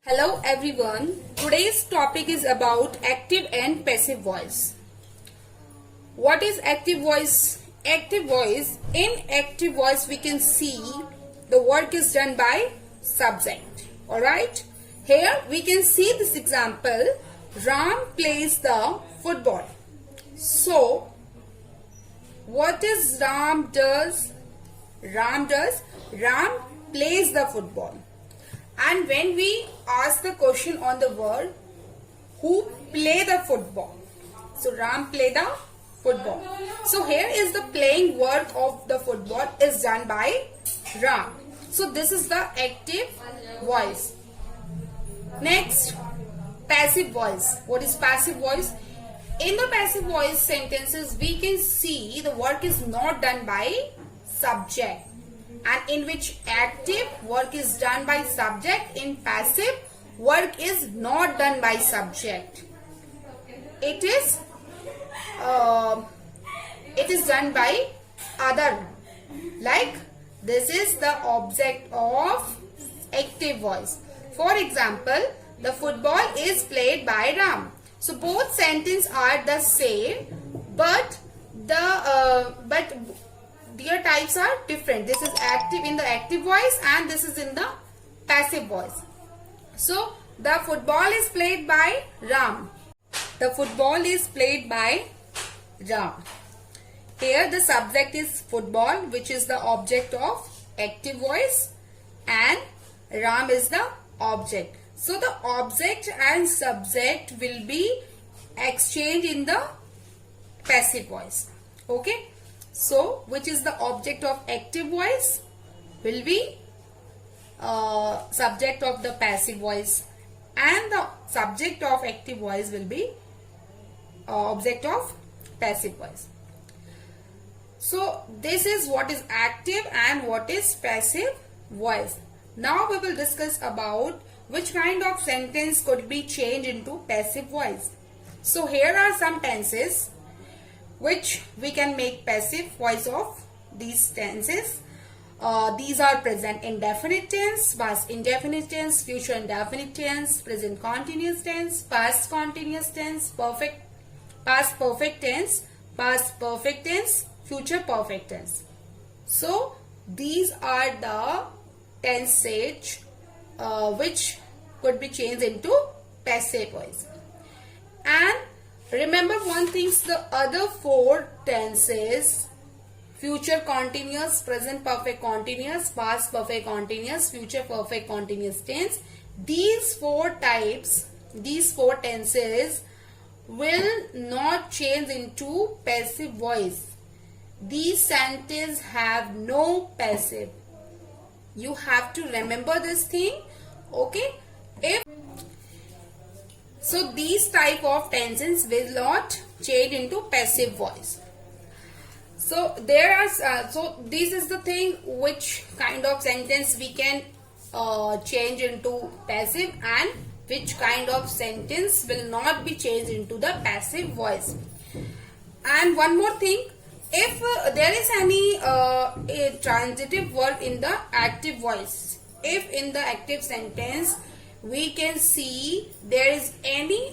Hello everyone. Today's topic is about active and passive voice. What is active voice? Active voice. In active voice we can see the work is done by subject. Alright. Here we can see this example. Ram plays the football. So what is Ram does? Ram plays the football. And when we ask the question on the word, who play the football? So Ram play the football. So here is the playing work of the football is done by Ram. So this is the active voice. Next, passive voice. What is passive voice? In the passive voice sentences, we can see the work is not done by subject. And in which active work is done by subject, in passive work is not done by subject. It is done by other. Like this is the object of active voice. For example, the football is played by Ram. So both sentences are the same, but their types are different. This is active in the active voice and this is in the passive voice. So the football is played by Ram. The football is played by Ram. Here the subject is football, which is the object of active voice, and Ram is the object. So the object and subject will be exchanged in the passive voice. Okay. So, which is the object of active voice will be subject of the passive voice, and the subject of active voice will be object of passive voice. So, this is what is active and what is passive voice. Now, we will discuss about which kind of sentence could be changed into passive voice. So, here are some tenses which we can make passive voice of these tenses. These are present indefinite tense, past indefinite tense, future indefinite tense, present continuous tense, past continuous tense, past perfect tense, future perfect tense. So these are the tenses which could be changed into passive voice. And remember one thing, the other four tenses, future continuous, present perfect continuous, past perfect continuous, future perfect continuous tense, these four types, these four tenses will not change into passive voice. These sentences have no passive. You have to remember this thing. Okay. So these type of tenses will not change into passive voice. So there are this is the thing which kind of sentence we can change into passive and which kind of sentence will not be changed into the passive voice. And one more thing, if there is any a transitive word in the active voice, if in the active sentence we can see there is any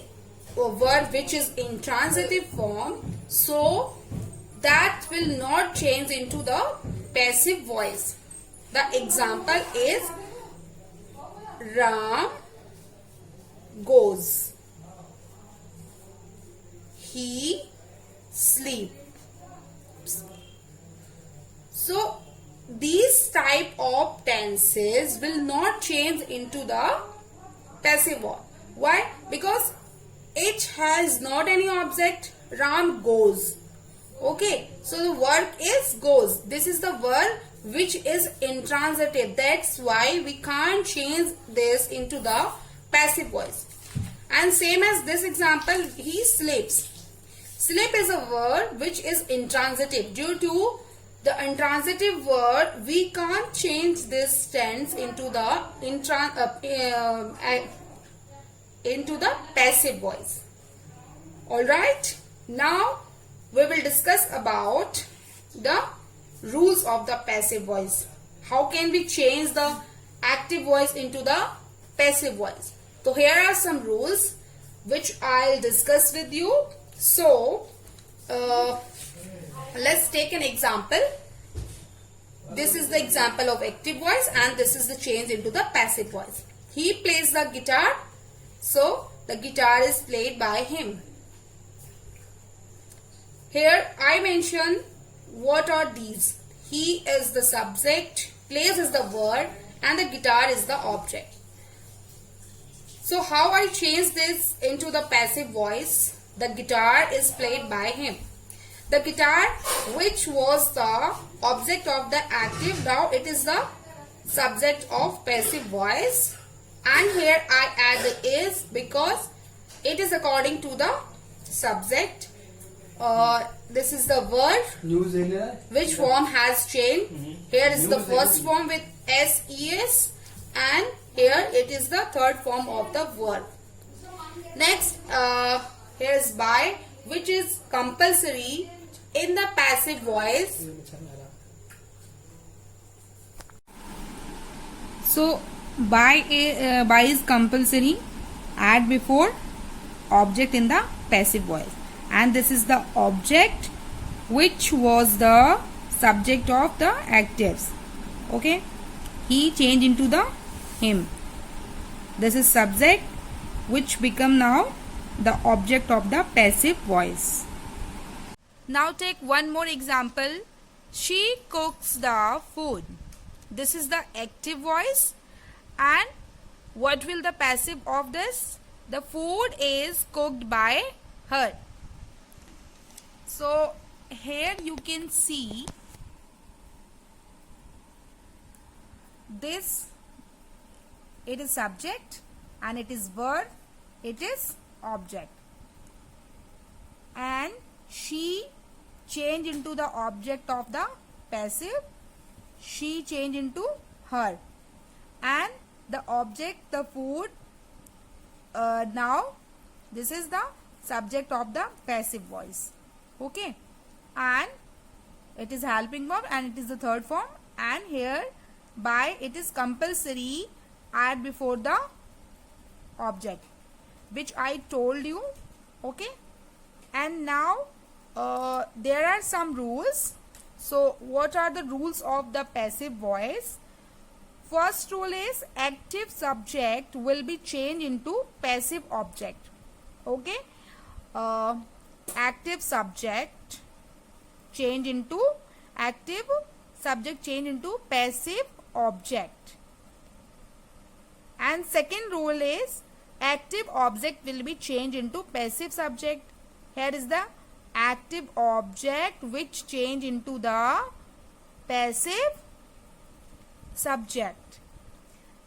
word which is in transitive form, so that will not change into the passive voice. The example is Ram goes, he sleeps. So these type of tenses will not change into the passive voice. Why? Because it has not any object. Ram goes. Okay. So the work is goes. This is the word which is intransitive. That's why we can't change this into the passive voice. And same as this example, he sleeps. Sleep is a word which is intransitive. Due to the intransitive word, we can't change this tense into the passive voice. Alright. Now we will discuss about the rules of the passive voice. How can we change the active voice into the passive voice? So here are some rules which I'll discuss with you. So let's take an example. This is the example of active voice and this is the change into the passive voice. He plays the guitar, so the guitar is played by him. Here I mention what are these. He is the subject, plays is the verb, and the guitar is the object. So how I change this into the passive voice? The guitar is played by him. The guitar, which was the object of the active, now it is the subject of passive voice. And here I add the is because it is according to the subject. This is the verb. Which form has changed? Here is the first form with ses, and here it is the third form of the verb. Next, here is by, which is compulsory in the passive voice. So by is compulsory, add before object in the passive voice, and this is the object which was the subject of the actives. Okay, he changed into the him. This is subject which become now the object of the passive voice. Now take one more example. She cooks the food. This is the active voice, and what will the passive of this? The food is cooked by her. So here you can see this, it is subject and it is verb, it is object, and she changed into the object of the passive. She changed into her, and the object, the food, now this is the subject of the passive voice. Okay, and it is helping verb and it is the third form, and here by it is compulsory, add before the object, which I told you. Okay, and now there are some rules. So what are the rules of the passive voice? First rule is active subject will be changed into passive object. Okay, active subject change into active subject change into passive object. And second rule is active object will be changed into passive subject. Here is the active object which change into the passive subject,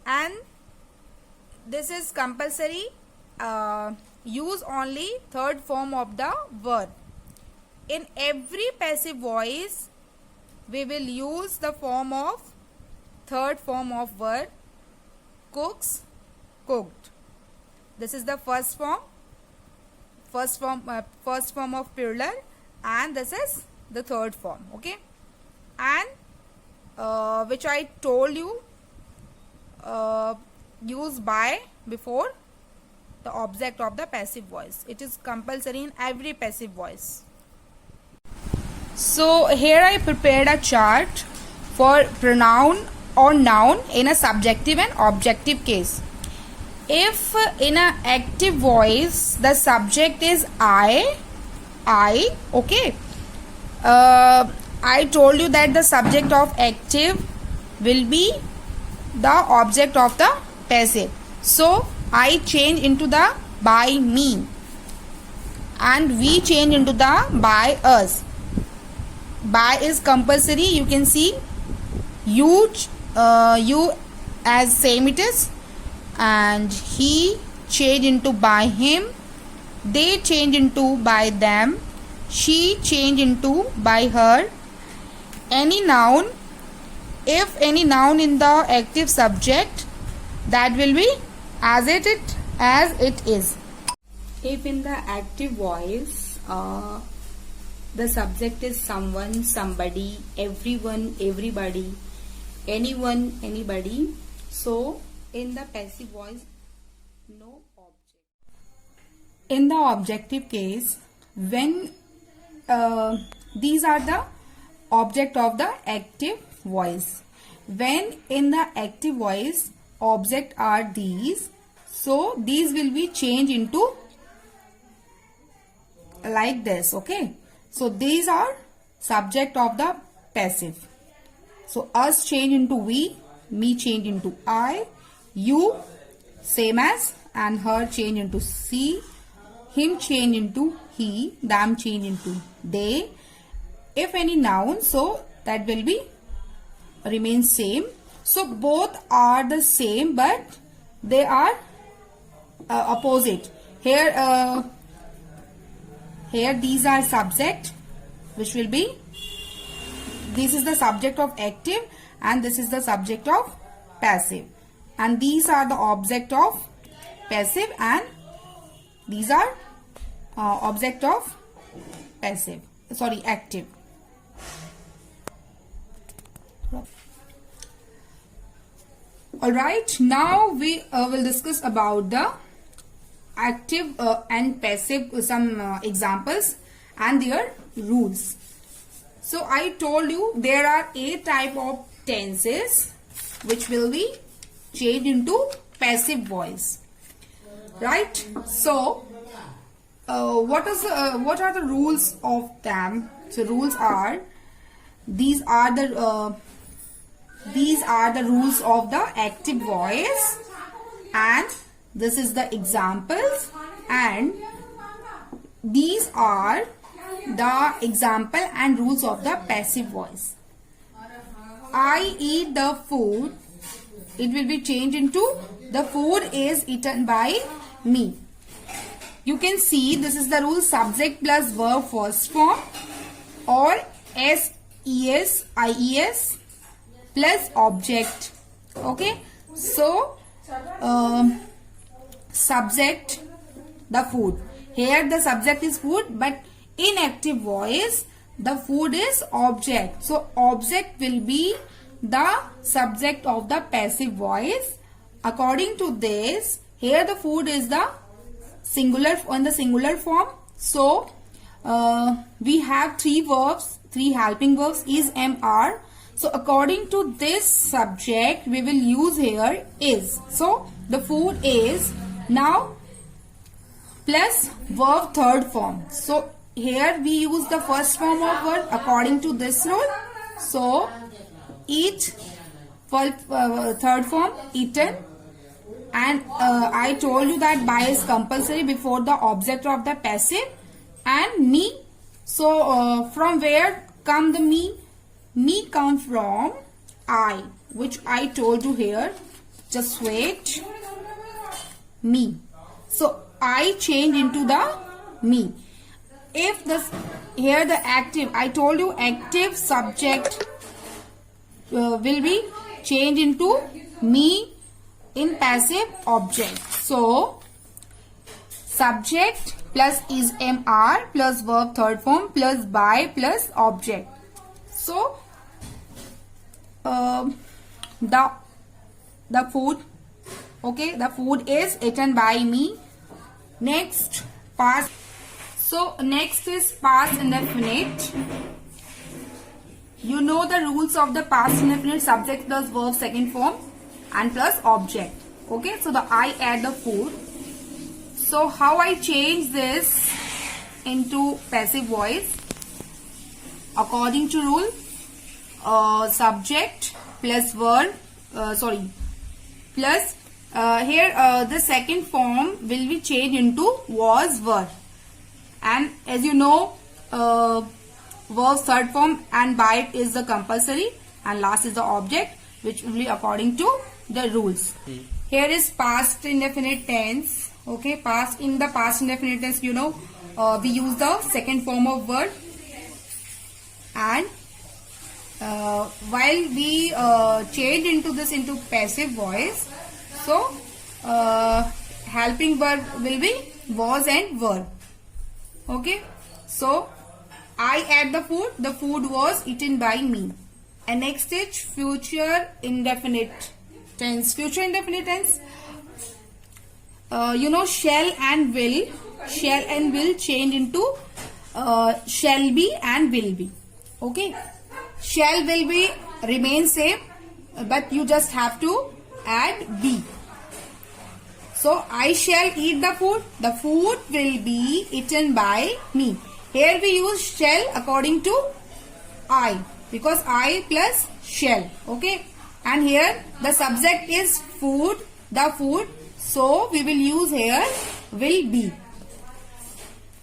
and this is compulsory. Use only third form of the verb. In every passive voice we will use the form of third form of verb. Cooks, cooked. This is the first form of plural, and this is the third form. Okay, and which I told you, use by before the object of the passive voice. It is compulsory in every passive voice. So here I prepared a chart for pronoun or noun in a subjective and objective case. If in an active voice the subject is I, okay, I told you that the subject of active will be the object of the passive. So I change into the by me, and we change into the by us. By is compulsory. You can see you as same it is, and he change into by him, they change into by them, she change into by her. Any noun, if any noun in the active subject, that will be as it is. If in the active voice the subject is someone, somebody, everyone, everybody, anyone, anybody, so in the passive voice no object. In the objective case, when these are the object of the active voice. When in the active voice object are these, so these will be changed into like this. Okay, so these are subject of the passive. So us change into we, me change into I, you same as, and her change into she, him change into he, them change into they. If any noun, so that will be remain same. So both are the same, but they are opposite. Here these are subject, which will be, this is the subject of active and this is the subject of passive, and these are the object of passive and these are object of passive, sorry, active. Alright, now we will discuss about the active and passive, some examples and their rules. So I told you there are 8 type of tenses which will be changed into passive voice, right? So what are the rules of them? So rules are, these are the rules of the active voice, and this is the examples, and these are the example and rules of the passive voice. I eat the food, it will be changed into the food is eaten by me. You can see this is the rule, subject plus verb first form, or S, ES, IES plus object. Okay, so subject, the food. Here the subject is food, but in active voice the food is object. So object will be the subject of the passive voice. According to this, here the food is the singular, on the singular form. So we have 3 verbs, 3 helping verbs, is, am, are. So according to this subject we will use here is. So the food is, now plus verb third form. So here we use the first form of verb according to this rule. So eat, third form, eaten, and I told you that by is compulsory before the object of the passive, and me. So from where come the me? Me come from I, which I told you here. Just wait. Me. So I change into the me. If this, here the active, I told you active subject will be changed into me in passive object. So subject plus is, am, are plus verb third form plus by plus object. So the food, okay, the food is eaten by me. Next, past. So next is past indefinite. You know the rules of the past indefinite, subject plus verb second form and plus object. Okay, so the I add the food. So how I change this into passive voice? According to rule, subject plus verb, plus here the second form will be changed into was, were, and as you know, verb third form and by is the compulsory, and last is the object, which will be according to the rules. Here is past indefinite tense. Okay, past, in the past indefinite tense, you know, we use the second form of word, and while we change into this into passive voice, so helping verb will be was and were. Okay, so I ate the food was eaten by me. And next is future indefinite tense. Future indefinite tense, shall and will change into shall be and will be. Okay, shall will be remain same, but you just have to add be. So I shall eat the food. The food will be eaten by me. Here we use shall according to I, because I plus shall. Okay, and here the subject is food, the food. So we will use here will be.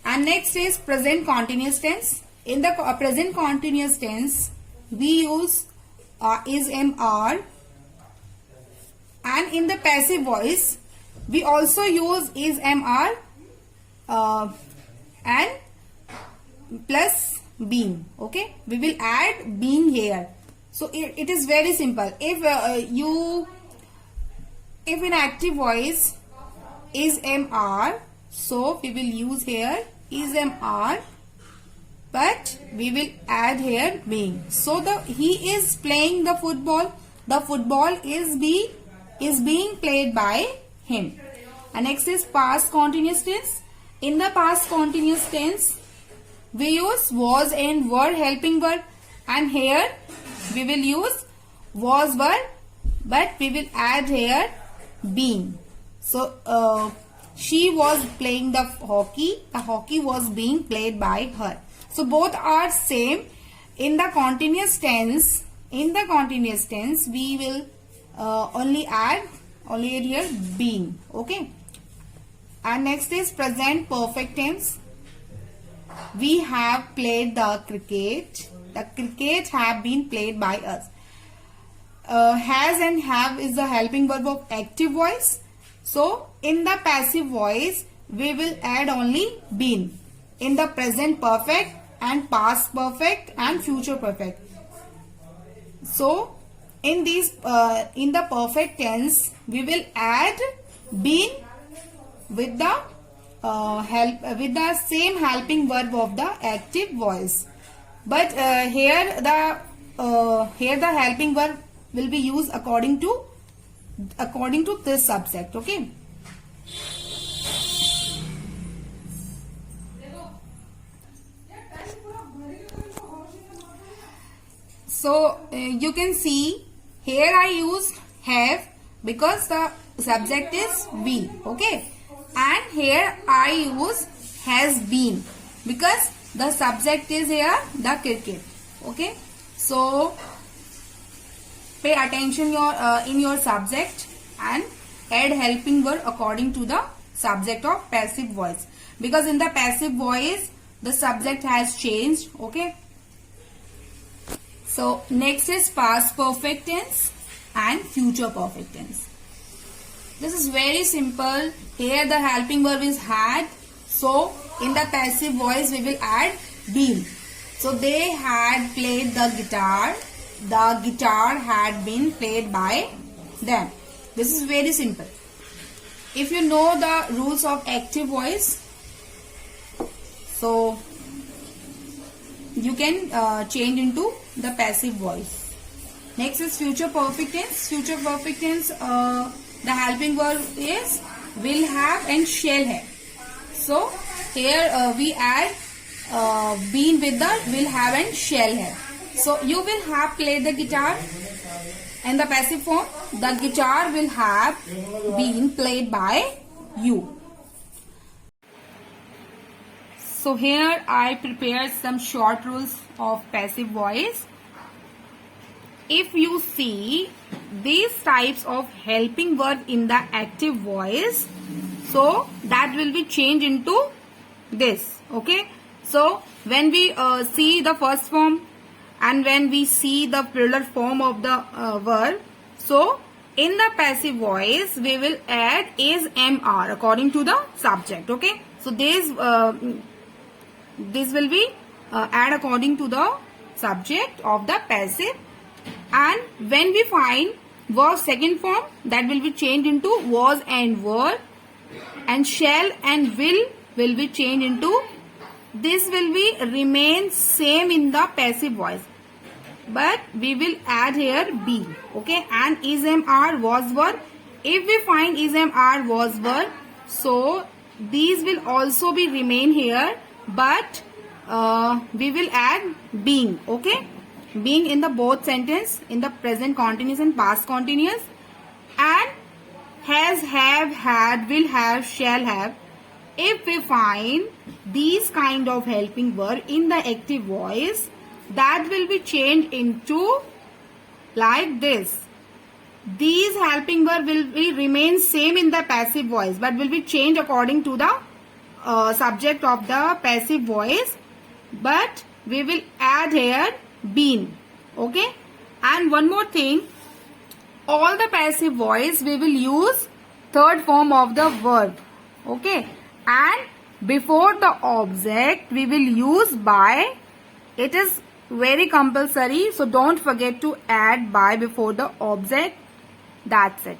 And next is present continuous tense. In the present continuous tense, we use is, am, are. And in the passive voice, we also use is, am, are and plus being. Okay, we will add being here. So it is very simple. If in active voice is, am, are, so we will use here is, am, are, but we will add here being. So he is playing the football. The football is being played by him. And next is past continuous tense. In the past continuous tense, we use was and were helping verb, and here we will use was verb, but we will add here being. So she was playing the hockey. The hockey was being played by her. So both are same. In the continuous tense, we will only add here being. Okay. And next is present perfect tense. We have played the cricket. The cricket have been played by us. Has and have is the helping verb of active voice. So in the passive voice, we will add only been. In the present perfect and past perfect and future perfect. So in the perfect tense, we will add been with the with the same helping verb of the active voice. But here the helping verb will be used according to this subject. Okay. So you can see here I use have because the subject is we. Okay. And here I use has been because the subject is here the cricket. Okay. So pay attention in your subject and add helping verb according to the subject of passive voice, because in the passive voice the subject has changed. Okay. So next is past perfect tense and future perfect tense. This is very simple. Here the helping verb is had. So in the passive voice we will add been. So they had played the guitar. The guitar had been played by them. This is very simple. If you know the rules of active voice, so you can change into the passive voice. Next is future perfect tense. Future perfect tense, the helping verb is will have and shall have. So here we add been with the will have and shall have. So you will have played the guitar. In the passive form, the guitar will have been played by you. So here I prepared some short rules of passive voice. If you see these types of helping verb in the active voice, so that will be changed into this. Okay. So when we see the first form and when we see the plural form of the verb, so in the passive voice we will add is, am, are according to the subject. Okay. So this will be add according to the subject of the passive. And when we find verb second form, that will be changed into was and were, and shall and will be changed into this will be remain same in the passive voice, but we will add here be. Okay. And is, am, are, was, were. If we find is, am, are, was, were, So these will also be remain here, but we will add being. Okay, being in the both sentence, in the present continuous and past continuous, and has, have, had, will have, shall have. If we find these kind of helping verb in the active voice, that will be changed into like this. These helping verb will remain same in the passive voice, but will be changed according to the subject of the passive voice. But we will add here been. Okay. And one more thing, all the passive voice we will use third form of the verb. Okay. And before the object we will use by. It is very compulsory, so don't forget to add by before the object. That's it.